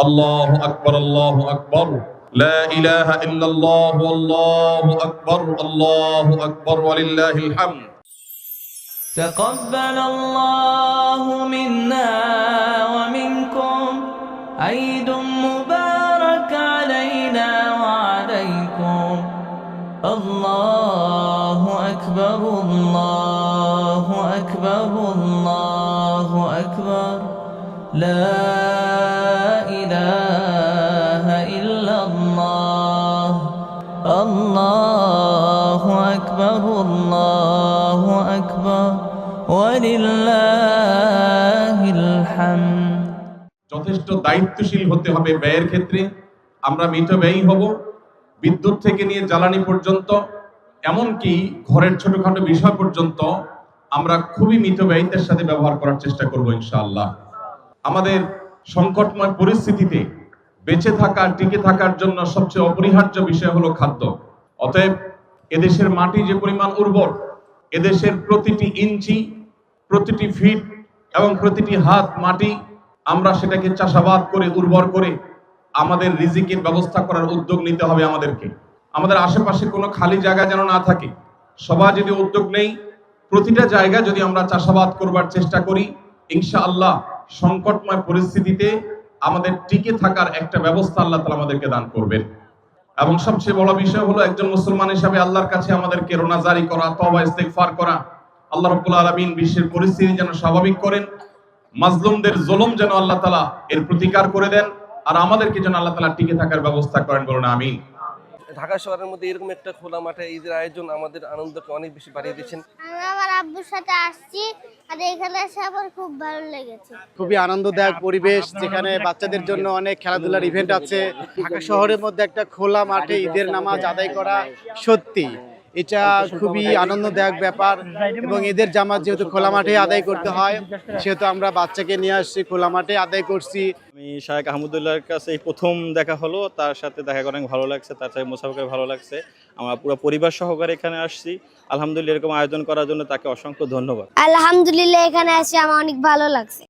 আল্লাহু আকবার, আল্লাহু আকবার, লা ইলাহা ইল্লাল্লাহু, আল্লাহু আকবার, আল্লাহু আকবার, ওয়ালিল্লাহিল হামদ। تقبل الله منا ومنكم عيد مبارك علينا وعليكم. الله أكبر، الله أكبر، الله أكبر، لا إله إلا الله. الله أكبر، الله أكبر، ওয়ালিল্লাহিল হামদ। যথেষ্ট দায়িত্বশীল হতে হবে ব্যয়ের ক্ষেত্রে। আমরা মিতব্যয়ী হব, বিদ্যুৎ থেকে নিয়ে জ্বালানি পর্যন্ত, এমনকি ঘরের ছোটখাটো বিষয় পর্যন্ত আমরা খুবই মিতব্যয়িতার সাথে ব্যবহার করার চেষ্টা করব ইনশাআল্লাহ। আমাদের সংকটময় পরিস্থিতিতে বেঁচে থাকা, টিকে থাকার জন্য সবচেয়ে অপরিহার্য বিষয় হলো খাদ্য। অতএব এদেশের মাটি যে পরিমাণ উর্বর, এদেশের প্রতিটি ইঞ্চি, প্রতিটি ফিট এবং প্রতিটি হাত মাটি, আমরা সেটাকে চাষাবাদ করে উর্বর করে আমাদের রিজিকের ব্যবস্থা করার উদ্যোগ নিতে হবে আমাদেরকে। আমাদের আশেপাশে কোনো খালি জায়গা যেন না থাকে। সবাই যদি উদ্যোগ নেই, প্রতিটা জায়গা যদি আমরা চাষাবাদ করবার চেষ্টা করি, ইনশাআল্লাহ সংকটময় পরিস্থিতিতে আমাদের টিকে থাকার একটা ব্যবস্থা আল্লাহ তাআলা আমাদেরকে দান করবেন। এবং সবচেয়ে বড় বিষয় হলো একজন মুসলমান হিসাবে আল্লাহর কাছে আমাদেরকে রোনাজারি করা, তওবা ইস্তেগফার করা। আল্লাহ রাব্বুল আলামিন বিশ্বের পরিস্থিতি যেন স্বাভাবিক করেন, মাজলুমদের জুলুম যেন আল্লাহ তাআলা এর প্রতিকার করে দেন, আর আমাদেরকে যেন আল্লাহ তাআলা টিকে থাকার ব্যবস্থা করেন, বলুন আমিন। ঢাকা শহরের মধ্যে এরকম একটা খোলা মাঠে ঈদের আয়োজন আমাদের আনন্দকে অনেক বেশি বাড়িয়ে দিচ্ছেন। আমি আমার আব্বুর সাথে আসছি, আর এখানে এসে আমার খুব ভালো লেগেছে। খুবই আনন্দদায়ক পরিবেশ, যেখানে বাচ্চাদের জন্য অনেক খেলাধুলার ইভেন্ট আছে। ঢাকা শহরের মধ্যে একটা খোলা মাঠে ঈদের নামাজ আদায় করা সত্যি এটা খুবই আনন্দদায়ক ব্যাপার। এবং ঈদের জামাত যেহেতু খোলা মাঠে আদায় করতে হয়, সেহেতু আমরা বাচ্চাকে নিয়ে আসছি, খোলা মাঠে আদায় করছি। আমি শায়েখ আহমদুল্লাহর কাছে এই প্রথম দেখা হলো, তার সাথে দেখা করে অনেক ভালো লাগছে, তার সাথে মোসাফা করে ভালো লাগছে। আমরা পুরো পরিবার সহকারে এখানে আসছি। আলহামদুলিল্লাহ, এরকম আয়োজন করার জন্য তাকে অসংখ্য ধন্যবাদ। আলহামদুলিল্লাহ, এখানে এসে আমার অনেক ভালো লাগছে।